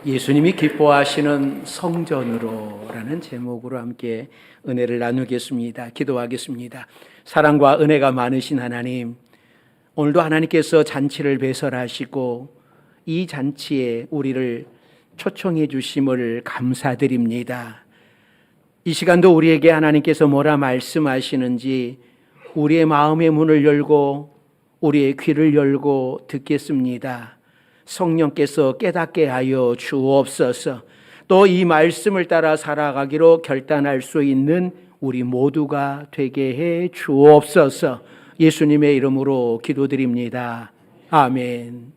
예수님이 기뻐하시는 성전으로라는 제목으로 함께 은혜를 나누겠습니다. 기도하겠습니다. 사랑과 은혜가 많으신 하나님, 오늘도 하나님께서 잔치를 배설하시고 이 잔치에 우리를 초청해 주심을 감사드립니다. 이 시간도 우리에게 하나님께서 뭐라 말씀하시는지 우리의 마음의 문을 열고 우리의 귀를 열고 듣겠습니다. 성령께서 깨닫게 하여 주옵소서. 또 이 말씀을 따라 살아가기로 결단할 수 있는 우리 모두가 되게 해 주옵소서. 예수님의 이름으로 기도드립니다. 아멘.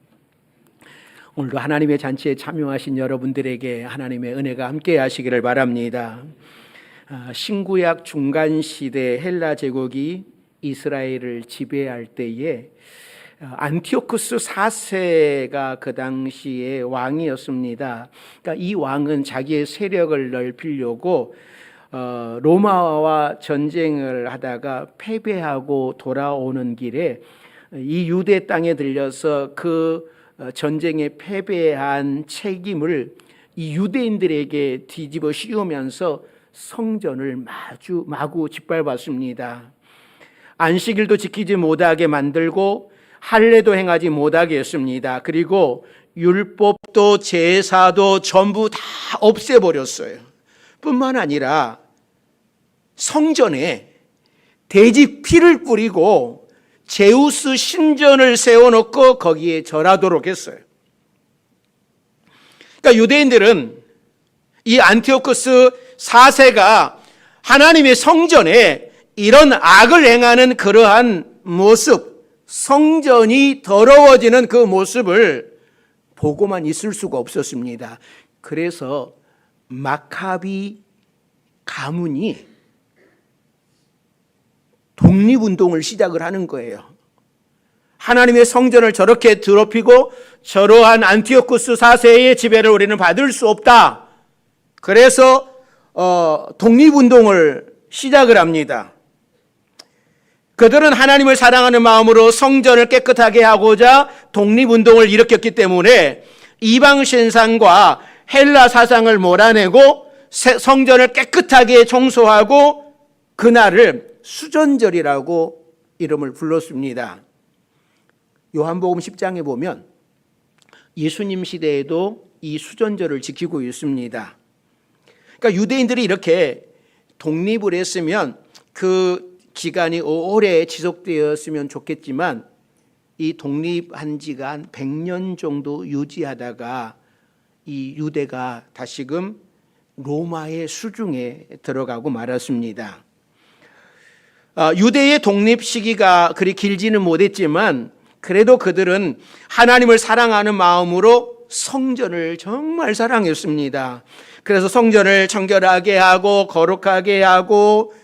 오늘도 하나님의 잔치에 참여하신 여러분들에게 하나님의 은혜가 함께 하시기를 바랍니다. 신구약 중간시대 헬라 제국이 이스라엘을 지배할 때에 안티오쿠스 4세가 그 당시에 왕이었습니다. 그러니까 이 왕은 자기의 세력을 넓히려고 로마와 전쟁을 하다가 패배하고 돌아오는 길에 이 유대 땅에 들려서 그 전쟁에 패배한 책임을 이 유대인들에게 뒤집어 씌우면서 성전을 마구 짓밟았습니다. 안식일도 지키지 못하게 만들고 할례도 행하지 못하게 했습니다. 그리고 율법도 제사도 전부 다 없애버렸어요. 뿐만 아니라 성전에 돼지 피를 뿌리고 제우스 신전을 세워놓고 거기에 절하도록 했어요. 그러니까 유대인들은 이 안티오쿠스 4세가 하나님의 성전에 이런 악을 행하는 그러한 모습, 성전이 더러워지는 그 모습을 보고만 있을 수가 없었습니다. 그래서 마카비 가문이 독립운동을 시작을 하는 거예요. 하나님의 성전을 저렇게 더럽히고 저러한 안티오쿠스 4세의 지배를 우리는 받을 수 없다. 그래서 독립운동을 시작을 합니다. 그들은 하나님을 사랑하는 마음으로 성전을 깨끗하게 하고자 독립운동을 일으켰기 때문에 이방 신상과 헬라 사상을 몰아내고 성전을 깨끗하게 청소하고 그날을 수전절이라고 이름을 불렀습니다. 요한복음 10장에 보면 예수님 시대에도 이 수전절을 지키고 있습니다. 그러니까 유대인들이 이렇게 독립을 했으면 그 기간이 오래 지속되었으면 좋겠지만 이 독립한 지가 한 100년 정도 유지하다가 이 유대가 다시금 로마의 수중에 들어가고 말았습니다. 유대의 독립 시기가 그리 길지는 못했지만 그래도 그들은 하나님을 사랑하는 마음으로 성전을 정말 사랑했습니다. 그래서 성전을 청결하게 하고 거룩하게 하고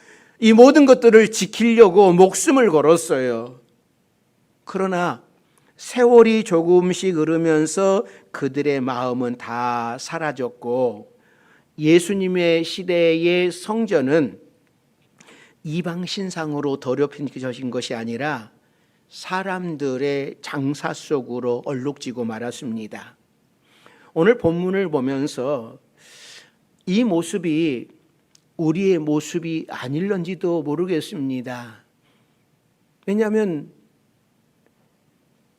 이 모든 것들을 지키려고 목숨을 걸었어요. 그러나 세월이 조금씩 흐르면서 그들의 마음은 다 사라졌고 예수님의 시대의 성전은 이방 신상으로 더럽혀진 것이 아니라 사람들의 장사 속으로 얼룩지고 말았습니다. 오늘 본문을 보면서 이 모습이 우리의 모습이 아닐런지도 모르겠습니다. 왜냐하면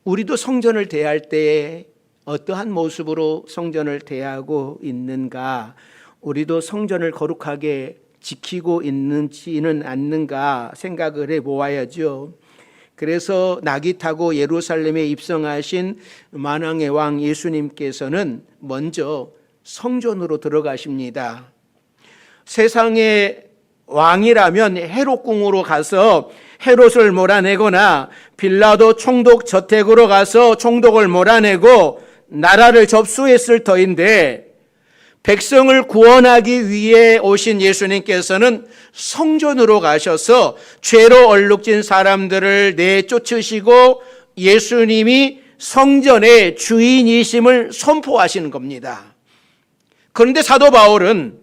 우리도 성전을 대할 때 어떠한 모습으로 성전을 대하고 있는가, 우리도 성전을 거룩하게 지키고 있는지는 않는가 생각을 해보아야죠. 그래서 낙이 타고 예루살렘에 입성하신 만왕의 왕 예수님께서는 먼저 성전으로 들어가십니다. 세상의 왕이라면 헤롯궁으로 가서 헤롯을 몰아내거나 빌라도 총독 저택으로 가서 총독을 몰아내고 나라를 접수했을 터인데 백성을 구원하기 위해 오신 예수님께서는 성전으로 가셔서 죄로 얼룩진 사람들을 내쫓으시고 예수님이 성전의 주인이심을 선포하시는 겁니다. 그런데 사도 바울은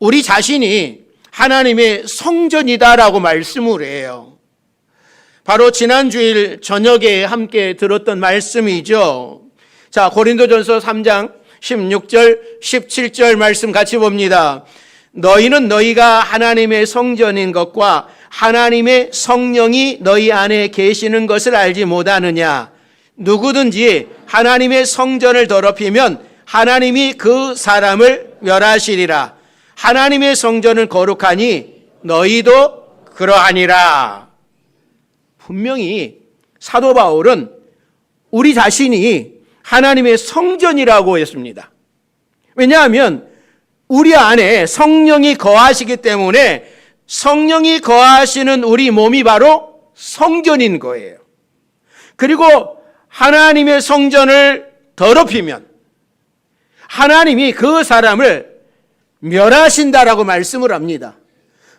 우리 자신이 하나님의 성전이다라고 말씀을 해요. 바로 지난 주일 저녁에 함께 들었던 말씀이죠. 자, 고린도전서 3장 16절, 17절 말씀 같이 봅니다. 너희는 너희가 하나님의 성전인 것과 하나님의 성령이 너희 안에 계시는 것을 알지 못하느냐. 누구든지 하나님의 성전을 더럽히면 하나님이 그 사람을 멸하시리라. 하나님의 성전을 거룩하니 너희도 그러하니라. 분명히 사도 바울은 우리 자신이 하나님의 성전이라고 했습니다. 왜냐하면 우리 안에 성령이 거하시기 때문에 성령이 거하시는 우리 몸이 바로 성전인 거예요. 그리고 하나님의 성전을 더럽히면 하나님이 그 사람을 멸하신다라고 말씀을 합니다.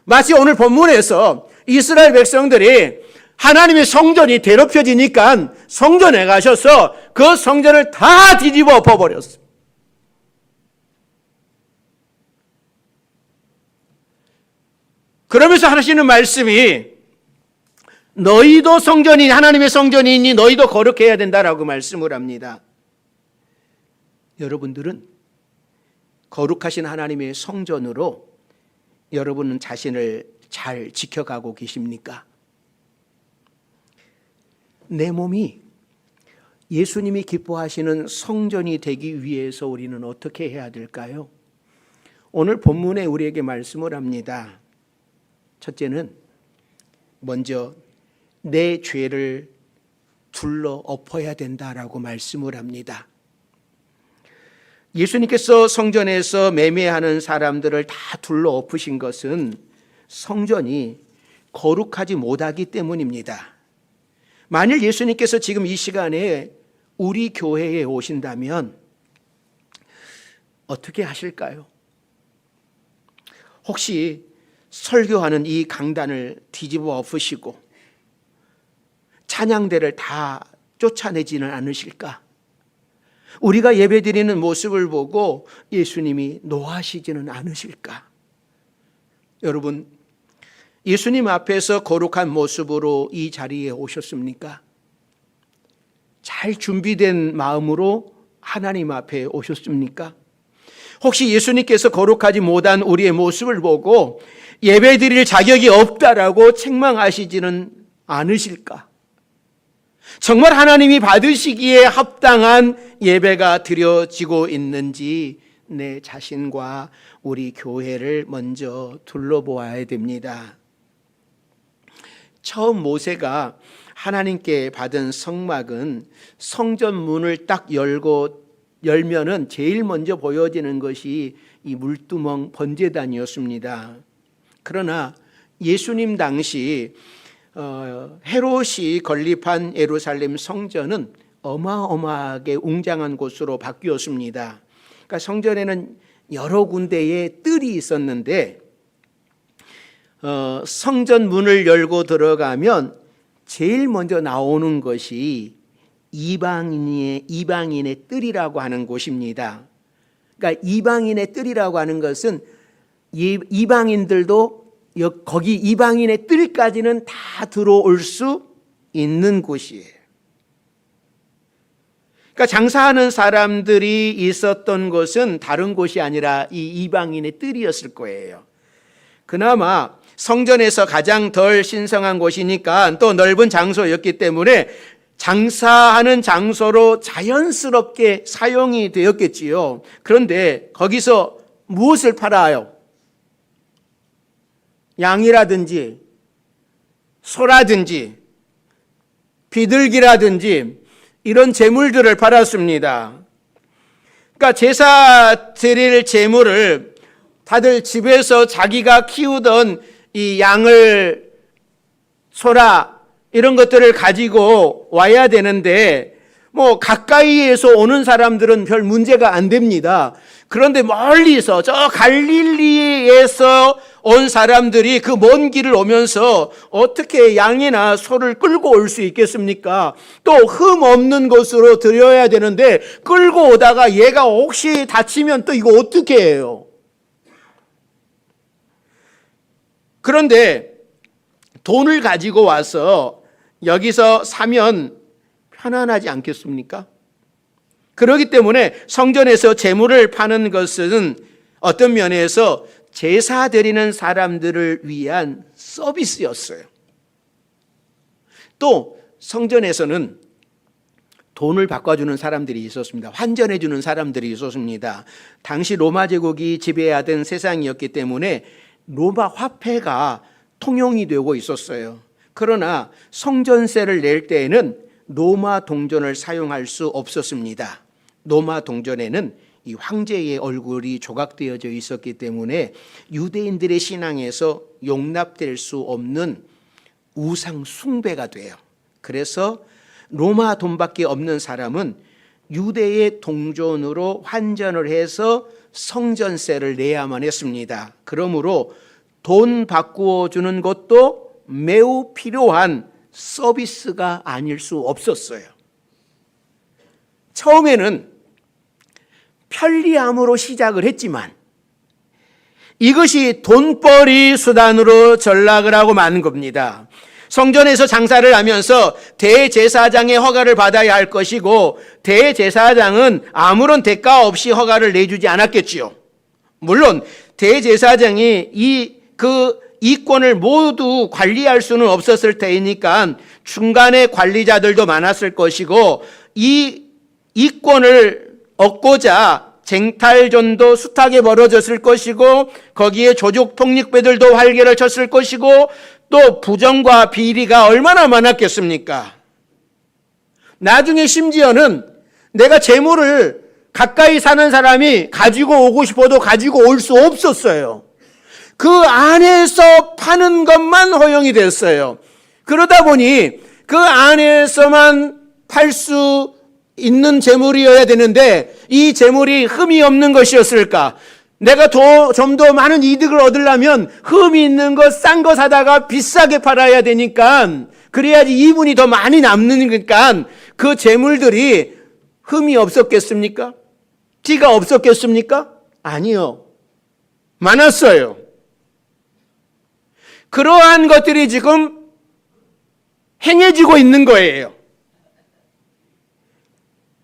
마치 오늘 본문에서 이스라엘 백성들이 하나님의 성전이 더럽혀지니까 성전에 가셔서 그 성전을 다 뒤집어 엎어버렸어요. 그러면서 하시는 말씀이 너희도 성전이 하나님의 성전이니 너희도 거룩해야 된다라고 말씀을 합니다. 여러분들은 거룩하신 하나님의 성전으로 여러분은 자신을 잘 지켜가고 계십니까? 내 몸이 예수님이 기뻐하시는 성전이 되기 위해서 우리는 어떻게 해야 될까요? 오늘 본문에 우리에게 말씀을 합니다. 첫째는 먼저 내 죄를 둘러 엎어야 된다라고 말씀을 합니다. 예수님께서 성전에서 매매하는 사람들을 다 둘러 엎으신 것은 성전이 거룩하지 못하기 때문입니다. 만일 예수님께서 지금 이 시간에 우리 교회에 오신다면 어떻게 하실까요? 혹시 설교하는 이 강단을 뒤집어 엎으시고 찬양대를 다 쫓아내지는 않으실까? 우리가 예배드리는 모습을 보고 예수님이 노하시지는 않으실까? 여러분, 예수님 앞에서 거룩한 모습으로 이 자리에 오셨습니까? 잘 준비된 마음으로 하나님 앞에 오셨습니까? 혹시 예수님께서 거룩하지 못한 우리의 모습을 보고 예배드릴 자격이 없다라고 책망하시지는 않으실까? 정말 하나님이 받으시기에 합당한 예배가 드려지고 있는지 내 자신과 우리 교회를 먼저 둘러보아야 됩니다. 처음 모세가 하나님께 받은 성막은 성전 문을 딱 열면은 제일 먼저 보여지는 것이 이 물두멍 번제단이었습니다. 그러나 예수님 당시 헤롯이 건립한 예루살렘 성전은 어마어마하게 웅장한 곳으로 바뀌었습니다. 그러니까 성전에는 여러 군데의 뜰이 있었는데 성전 문을 열고 들어가면 제일 먼저 나오는 것이 이방인의 뜰이라고 하는 곳입니다. 그러니까 이방인의 뜰이라고 하는 것은 이방인들도 거기 이방인의 뜰까지는 다 들어올 수 있는 곳이에요. 그러니까 장사하는 사람들이 있었던 곳은 다른 곳이 아니라 이 이방인의 뜰이었을 거예요. 그나마 성전에서 가장 덜 신성한 곳이니까 또 넓은 장소였기 때문에 장사하는 장소로 자연스럽게 사용이 되었겠지요. 그런데 거기서 무엇을 팔아요? 양이라든지 소라든지 비둘기라든지 이런 재물들을 팔았습니다. 그러니까 제사 드릴 재물을 다들 집에서 자기가 키우던 이 양을 소라 이런 것들을 가지고 와야 되는데 뭐 가까이에서 오는 사람들은 별 문제가 안 됩니다. 그런데 멀리서 저 갈릴리에서 온 사람들이 그 먼 길을 오면서 어떻게 양이나 소를 끌고 올 수 있겠습니까? 또 흠 없는 곳으로 들여야 되는데 끌고 오다가 얘가 혹시 다치면 또 이거 어떻게 해요? 그런데 돈을 가지고 와서 여기서 사면 편안하지 않겠습니까? 그렇기 때문에 성전에서 제물을 파는 것은 어떤 면에서 제사 드리는 사람들을 위한 서비스였어요. 또 성전에서는 돈을 바꿔주는 사람들이 있었습니다. 환전해주는 사람들이 있었습니다. 당시 로마 제국이 지배하던 세상이었기 때문에 로마 화폐가 통용이 되고 있었어요. 그러나 성전세를 낼 때에는 로마 동전을 사용할 수 없었습니다. 로마 동전에는 이 황제의 얼굴이 조각되어져 있었기 때문에 유대인들의 신앙에서 용납될 수 없는 우상 숭배가 돼요. 그래서 로마 돈밖에 없는 사람은 유대의 동전으로 환전을 해서 성전세를 내야만 했습니다. 그러므로 돈 바꾸어 주는 것도 매우 필요한 서비스가 아닐 수 없었어요. 처음에는 편리함으로 시작을 했지만 이것이 돈벌이 수단으로 전락을 하고 마는 겁니다. 성전에서 장사를 하면서 대제사장의 허가를 받아야 할 것이고 대제사장은 아무런 대가 없이 허가를 내주지 않았겠지요. 물론 대제사장이 그 이권을 모두 관리할 수는 없었을 테니까 중간에 관리자들도 많았을 것이고 이 이권을 얻고자 쟁탈전도 숱하게 벌어졌을 것이고 거기에 조직 폭력배들도 활개를 쳤을 것이고 또 부정과 비리가 얼마나 많았겠습니까? 나중에 심지어는 내가 재물을 가까이 사는 사람이 가지고 오고 싶어도 가지고 올 수 없었어요. 그 안에서 파는 것만 허용이 됐어요. 그러다 보니 그 안에서만 팔 수 있는 재물이어야 되는데 이 재물이 흠이 없는 것이었을까? 내가 좀 더 많은 이득을 얻으려면 흠이 있는 것, 싼 거 사다가 비싸게 팔아야 되니까 그래야지 이분이 더 많이 남으니까 그 재물들이 흠이 없었겠습니까? 티가 없었겠습니까? 아니요. 많았어요. 그러한 것들이 지금 행해지고 있는 거예요.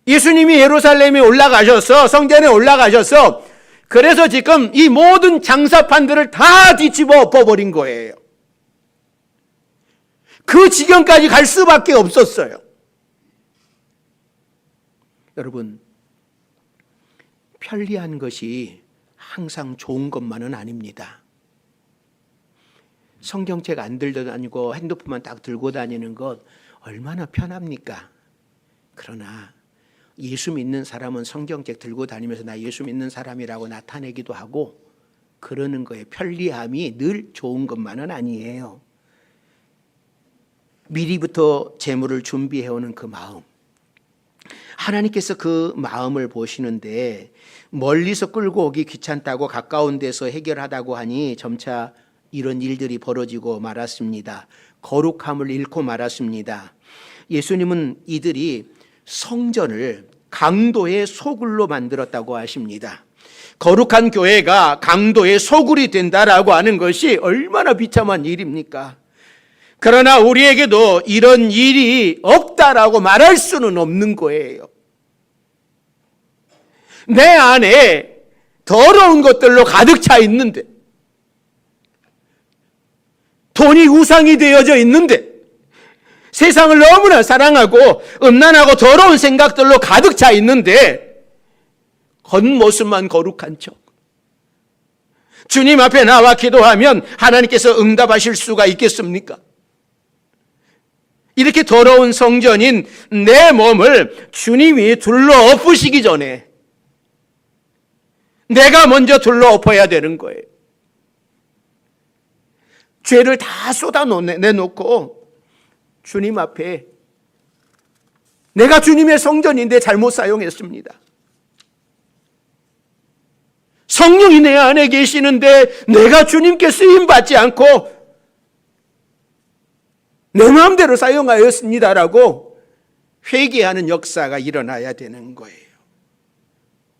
예수님이 예루살렘에 올라가셔서 성전에 올라가셔서 그래서 지금 이 모든 장사판들을 다 뒤집어 엎어버린 거예요. 그 지경까지 갈 수밖에 없었어요. 여러분, 편리한 것이 항상 좋은 것만은 아닙니다. 성경책 안 들고 다니고 핸드폰만 딱 들고 다니는 것 얼마나 편합니까? 그러나 예수 믿는 사람은 성경책 들고 다니면서 나 예수 믿는 사람이라고 나타내기도 하고 그러는 거예요. 편리함이 늘 좋은 것만은 아니에요. 미리부터 재물을 준비해오는 그 마음, 하나님께서 그 마음을 보시는데 멀리서 끌고 오기 귀찮다고 가까운 데서 해결하다고 하니 점차 이런 일들이 벌어지고 말았습니다. 거룩함을 잃고 말았습니다. 예수님은 이들이 성전을 강도의 소굴로 만들었다고 하십니다. 거룩한 교회가 강도의 소굴이 된다라고 하는 것이 얼마나 비참한 일입니까? 그러나 우리에게도 이런 일이 없다라고 말할 수는 없는 거예요. 내 안에 더러운 것들로 가득 차 있는데, 돈이 우상이 되어져 있는데, 세상을 너무나 사랑하고 음란하고 더러운 생각들로 가득 차 있는데 겉모습만 거룩한 척. 주님 앞에 나와 기도하면 하나님께서 응답하실 수가 있겠습니까? 이렇게 더러운 성전인 내 몸을 주님이 둘러 엎으시기 전에 내가 먼저 둘러 엎어야 되는 거예요. 죄를 다 쏟아내놓고 주님 앞에 내가 주님의 성전인데 잘못 사용했습니다. 성령이 내 안에 계시는데 내가 주님께 쓰임받지 않고 내 마음대로 사용하였습니다라고 회개하는 역사가 일어나야 되는 거예요.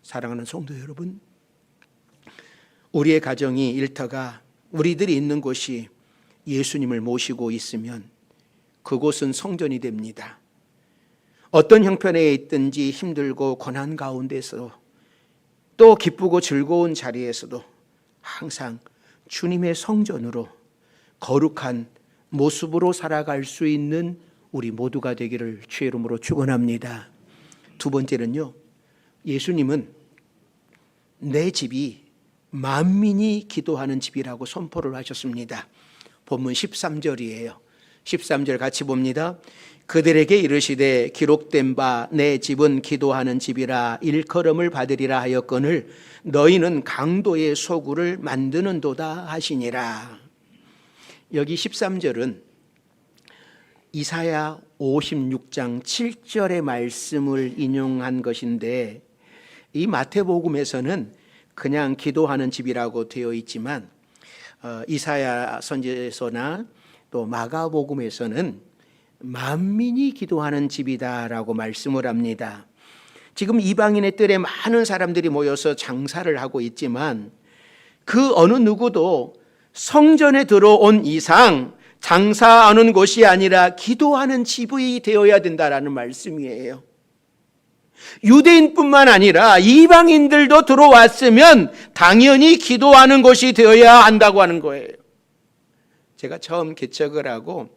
사랑하는 성도 여러분, 우리의 가정이 일터가 우리들이 있는 곳이 예수님을 모시고 있으면 그곳은 성전이 됩니다. 어떤 형편에 있든지 힘들고 고난 가운데서 또 기쁘고 즐거운 자리에서도 항상 주님의 성전으로 거룩한 모습으로 살아갈 수 있는 우리 모두가 되기를 주의 이름으로 축원합니다. 두 번째는요, 예수님은 내 집이 만민이 기도하는 집이라고 선포를 하셨습니다. 본문 13절이에요. 13절 같이 봅니다. 그들에게 이르시되 기록된 바 내 집은 기도하는 집이라 일컬음을 받으리라 하였거늘 너희는 강도의 소굴을 만드는도다 하시니라. 여기 13절은 이사야 56장 7절의 말씀을 인용한 것인데, 이 마태복음에서는 그냥 기도하는 집이라고 되어 있지만 이사야 선지서나 또 마가복음에서는 만민이 기도하는 집이다라고 말씀을 합니다. 지금 이방인의 뜰에 많은 사람들이 모여서 장사를 하고 있지만 그 어느 누구도 성전에 들어온 이상 장사하는 곳이 아니라 기도하는 집이 되어야 된다라는 말씀이에요. 유대인뿐만 아니라 이방인들도 들어왔으면 당연히 기도하는 곳이 되어야 한다고 하는 거예요. 제가 처음 개척을 하고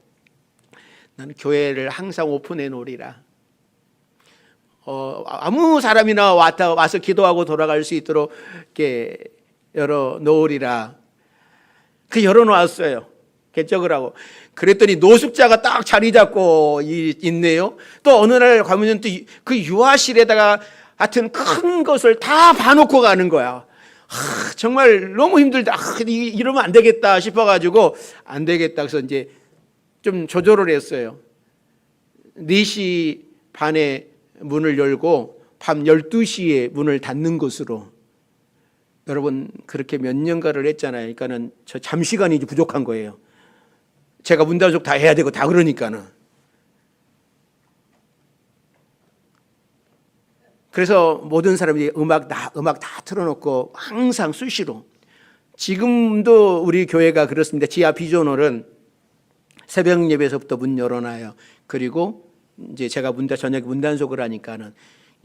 나는 교회를 항상 오픈해 놓으리라. 아무 사람이나 와서 기도하고 돌아갈 수 있도록 이렇게 열어 놓으리라. 그 열어 놓았어요. 개척을 하고. 그랬더니 노숙자가 딱 자리 잡고 있네요. 또 어느 날 가면 또 그 유아실에다가 하여튼 큰 것을 다 봐놓고 가는 거야. 정말 너무 힘들다. 이러면 안 되겠다 싶어가지고 안 되겠다. 그래서 이제 좀 조절을 했어요. 4시 반에 문을 열고 밤 12시에 문을 닫는 것으로. 여러분 그렇게 몇 년간을 했잖아요. 그러니까는 저 잠시간이 부족한 거예요. 제가 문단속 다 해야 되고 다 그러니까는. 그래서 모든 사람들이 음악 다 틀어놓고 항상 수시로. 지금도 우리 교회가 그렇습니다. 지하 비전홀은 새벽 예배에서부터 문 열어놔요. 그리고 이제 제가 저녁에 문단속을 하니까는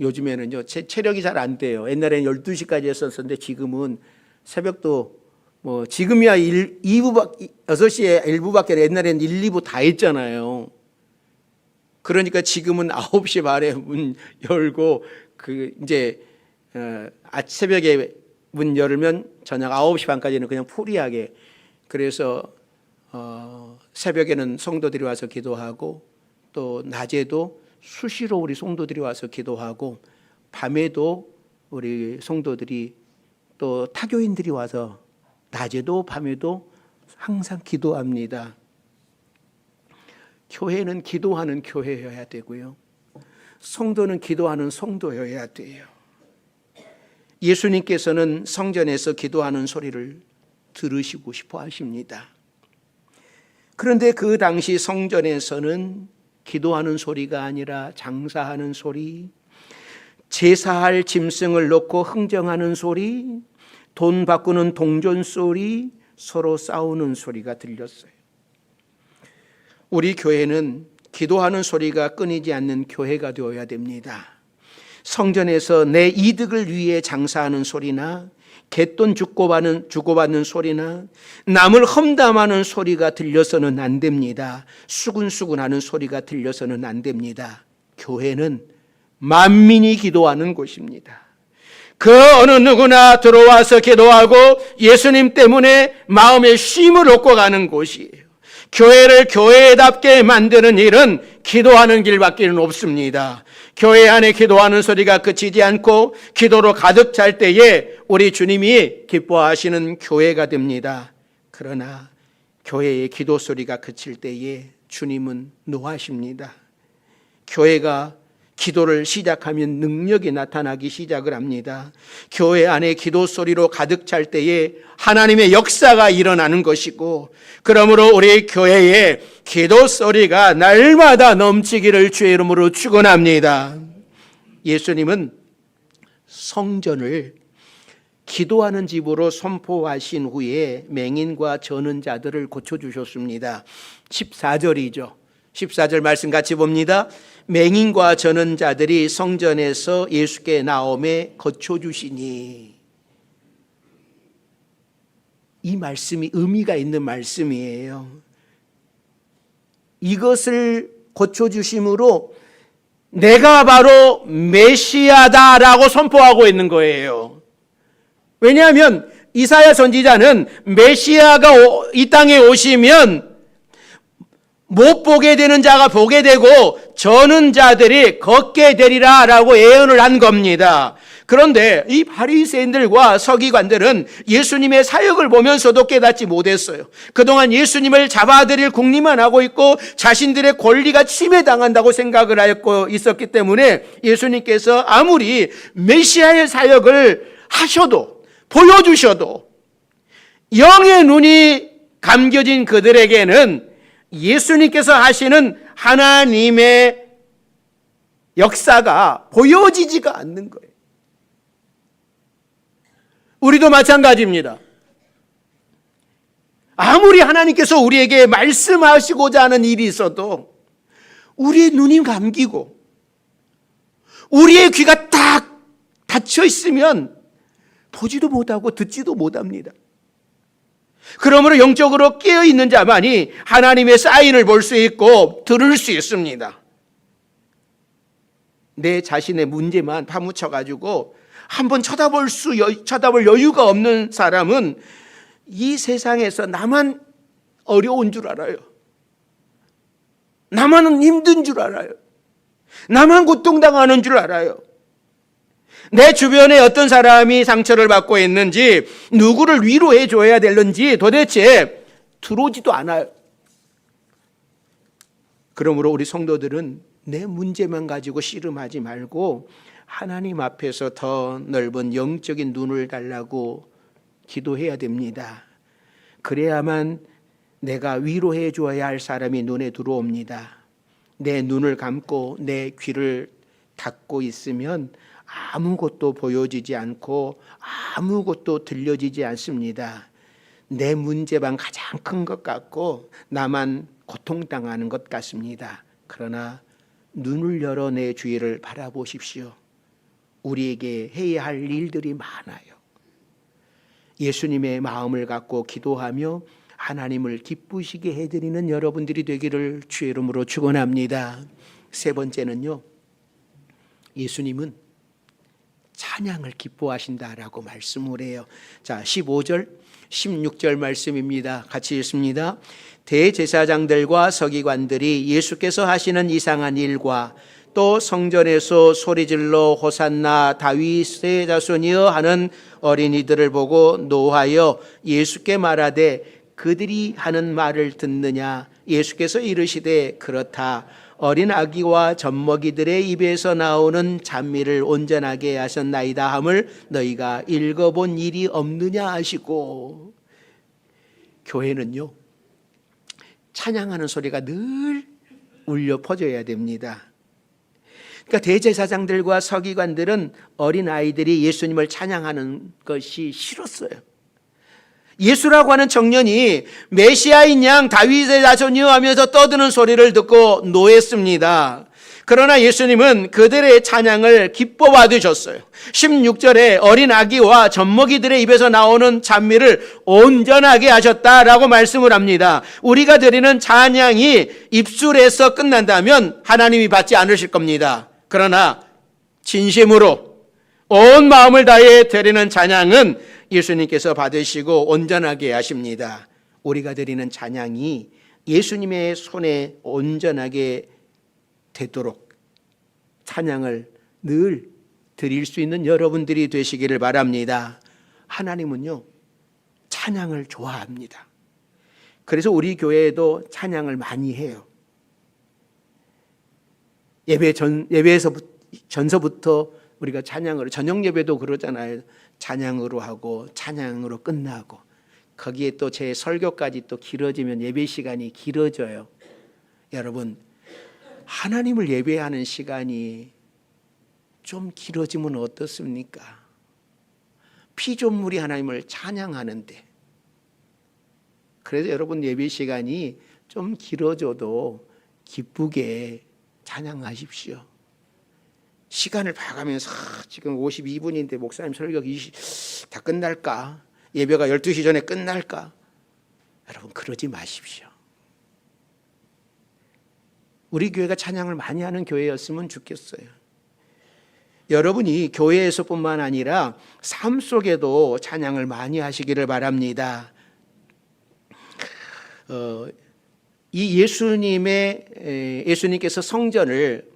요즘에는요 체력이 잘 안 돼요. 옛날에는 12시까지 했었는데 지금은 새벽도 뭐 지금이야 6시에 1부밖에 옛날에는 1, 2부 다 했잖아요. 그러니까 지금은 9시 반에 문 열고 이제 새벽에 문 열면 저녁 9시 반까지는 그냥 프리하게. 그래서 새벽에는 성도들이 와서 기도하고 또 낮에도 수시로 우리 성도들이 와서 기도하고 밤에도 우리 성도들이 또 타교인들이 와서 낮에도 밤에도 항상 기도합니다. 교회는 기도하는 교회여야 되고요. 성도는 기도하는 성도여야 돼요. 예수님께서는 성전에서 기도하는 소리를 들으시고 싶어 하십니다. 그런데 그 당시 성전에서는 기도하는 소리가 아니라 장사하는 소리, 제사할 짐승을 놓고 흥정하는 소리, 돈 바꾸는 동전 소리, 서로 싸우는 소리가 들렸어요. 우리 교회는 기도하는 소리가 끊이지 않는 교회가 되어야 됩니다. 성전에서 내 이득을 위해 장사하는 소리나 갯돈 주고받는 소리나 남을 험담하는 소리가 들려서는 안 됩니다. 수군수군하는 소리가 들려서는 안 됩니다. 교회는 만민이 기도하는 곳입니다. 그 어느 누구나 들어와서 기도하고 예수님 때문에 마음의 쉼을 얻고 가는 곳이에요. 교회를 교회답게 만드는 일은 기도하는 길밖에 없습니다. 교회 안에 기도하는 소리가 그치지 않고 기도로 가득 찰 때에 우리 주님이 기뻐하시는 교회가 됩니다. 그러나 교회의 기도 소리가 그칠 때에 주님은 노하십니다. 교회가 기도를 시작하면 능력이 나타나기 시작을 합니다. 교회 안에 기도 소리로 가득 찰 때에 하나님의 역사가 일어나는 것이고, 그러므로 우리 교회에 기도 소리가 날마다 넘치기를 주의 이름으로 축원합니다. 예수님은 성전을 기도하는 집으로 선포하신 후에 맹인과 저는 자들을 고쳐주셨습니다. 14절이죠. 14절 말씀 같이 봅니다. 맹인과 전언자들이 성전에서 예수께 나오매 거쳐주시니. 이 말씀이 의미가 있는 말씀이에요. 이것을 고쳐주심으로 내가 바로 메시아다라고 선포하고 있는 거예요. 왜냐하면 이사야 선지자는 메시아가 이 땅에 오시면 못 보게 되는 자가 보게 되고 저는 자들이 걷게 되리라 라고 예언을 한 겁니다. 그런데 이 바리새인들과 서기관들은 예수님의 사역을 보면서도 깨닫지 못했어요. 그동안 예수님을 잡아들일 궁리만 하고 있고 자신들의 권리가 침해당한다고 생각을 하고 있었기 때문에 예수님께서 아무리 메시아의 사역을 하셔도 보여주셔도 영의 눈이 감겨진 그들에게는 예수님께서 하시는 하나님의 역사가 보여지지가 않는 거예요. 우리도 마찬가지입니다. 아무리 하나님께서 우리에게 말씀하시고자 하는 일이 있어도 우리의 눈이 감기고 우리의 귀가 딱 닫혀 있으면 보지도 못하고 듣지도 못합니다. 그러므로 영적으로 깨어있는 자만이 하나님의 사인을 볼 수 있고 들을 수 있습니다. 내 자신의 문제만 파묻혀가지고 한번 쳐다볼 여유가 없는 사람은 이 세상에서 나만 어려운 줄 알아요. 나만 힘든 줄 알아요. 나만 고통당하는 줄 알아요. 내 주변에 어떤 사람이 상처를 받고 있는지, 누구를 위로해 줘야 되는지 도대체 들어오지도 않아요. 그러므로 우리 성도들은 내 문제만 가지고 씨름하지 말고 하나님 앞에서 더 넓은 영적인 눈을 달라고 기도해야 됩니다. 그래야만 내가 위로해 줘야 할 사람이 눈에 들어옵니다. 내 눈을 감고 내 귀를 닫고 있으면 아무것도 보여지지 않고 아무것도 들려지지 않습니다. 내 문제만 가장 큰 것 같고 나만 고통당하는 것 같습니다. 그러나 눈을 열어 내 주위를 바라보십시오. 우리에게 해야 할 일들이 많아요. 예수님의 마음을 갖고 기도하며 하나님을 기쁘시게 해드리는 여러분들이 되기를 주의 이름으로 축원합니다. 세 번째는요, 예수님은 찬양을 기뻐하신다라고 말씀을 해요. 자, 15절, 16절 말씀입니다. 같이 읽습니다. 대제사장들과 서기관들이 예수께서 하시는 이상한 일과 또 성전에서 소리질러 호산나 다윗의 자손이여 하는 어린이들을 보고 노하여 예수께 말하되 그들이 하는 말을 듣느냐. 예수께서 이르시되 그렇다. 어린 아기와 젖먹이들의 입에서 나오는 찬미를 온전하게 하셨나이다 함을 너희가 읽어본 일이 없느냐 하시고. 교회는요, 찬양하는 소리가 늘 울려 퍼져야 됩니다. 그러니까 대제사장들과 서기관들은 어린 아이들이 예수님을 찬양하는 것이 싫었어요. 예수라고 하는 청년이 메시아인 양 다윗의 자손이여 하면서 떠드는 소리를 듣고 노했습니다. 그러나 예수님은 그들의 찬양을 기뻐 받으셨어요. 16절에 어린 아기와 젖먹이들의 입에서 나오는 찬미를 온전하게 하셨다라고 말씀을 합니다. 우리가 드리는 찬양이 입술에서 끝난다면 하나님이 받지 않으실 겁니다. 그러나 진심으로 온 마음을 다해 드리는 찬양은 예수님께서 받으시고 온전하게 하십니다. 우리가 드리는 찬양이 예수님의 손에 온전하게 되도록 찬양을 늘 드릴 수 있는 여러분들이 되시기를 바랍니다. 하나님은요, 찬양을 좋아합니다. 그래서 우리 교회에도 찬양을 많이 해요. 예배에서 전서부터 우리가 찬양으로, 저녁 예배도 그러잖아요. 찬양으로 하고 찬양으로 끝나고, 거기에 또 제 설교까지 또 길어지면 예배 시간이 길어져요. 여러분, 하나님을 예배하는 시간이 좀 길어지면 어떻습니까? 피조물이 하나님을 찬양하는데. 그래서 여러분 예배 시간이 좀 길어져도 기쁘게 찬양하십시오. 시간을 봐가면서 지금 52분인데 목사님 설교 다 끝날까? 예배가 12시 전에 끝날까? 여러분 그러지 마십시오. 우리 교회가 찬양을 많이 하는 교회였으면 좋겠어요. 여러분이 교회에서뿐만 아니라 삶 속에도 찬양을 많이 하시기를 바랍니다. 이 예수님께서 성전을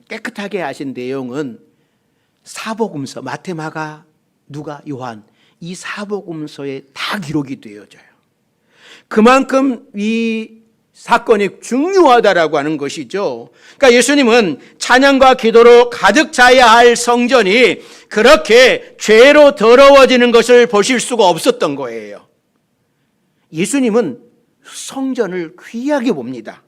깨끗하게 하신 내용은 사복음서 마태, 마가, 누가, 요한 이 사복음서에 다 기록이 되어져요. 그만큼 이 사건이 중요하다라고 하는 것이죠. 그러니까 예수님은 찬양과 기도로 가득 차야 할 성전이 그렇게 죄로 더러워지는 것을 보실 수가 없었던 거예요. 예수님은 성전을 귀하게 봅니다.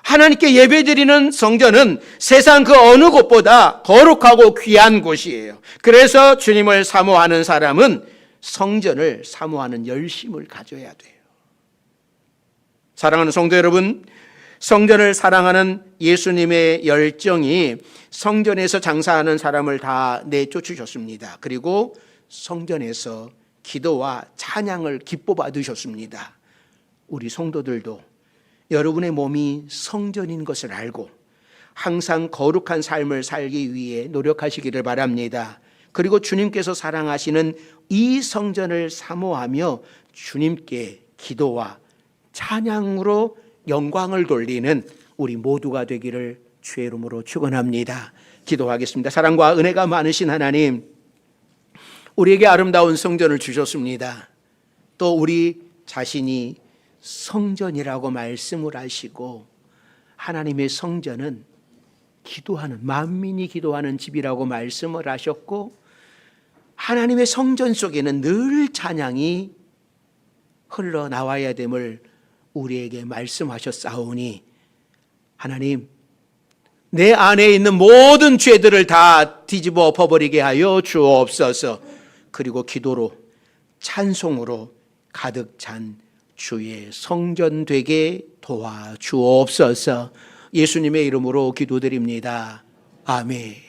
하나님께 예배드리는 성전은 세상 그 어느 곳보다 거룩하고 귀한 곳이에요. 그래서 주님을 사모하는 사람은 성전을 사모하는 열심을 가져야 돼요. 사랑하는 성도 여러분, 성전을 사랑하는 예수님의 열정이 성전에서 장사하는 사람을 다 내쫓으셨습니다. 그리고 성전에서 기도와 찬양을 기뻐 받으셨습니다. 우리 성도들도 여러분의 몸이 성전인 것을 알고 항상 거룩한 삶을 살기 위해 노력하시기를 바랍니다. 그리고 주님께서 사랑하시는 이 성전을 사모하며 주님께 기도와 찬양으로 영광을 돌리는 우리 모두가 되기를 주의 이름으로 축원합니다. 기도하겠습니다. 사랑과 은혜가 많으신 하나님, 우리에게 아름다운 성전을 주셨습니다. 또 우리 자신이 성전이라고 말씀을 하시고 하나님의 성전은 기도하는 만민이 기도하는 집이라고 말씀을 하셨고 하나님의 성전 속에는 늘 찬양이 흘러나와야 됨을 우리에게 말씀하셨사오니 하나님, 내 안에 있는 모든 죄들을 다 뒤집어 엎어버리게 하여 주옵소서. 그리고 기도로 찬송으로 가득 찬 주의 성전 되게 도와주옵소서. 예수님의 이름으로 기도드립니다. 아멘.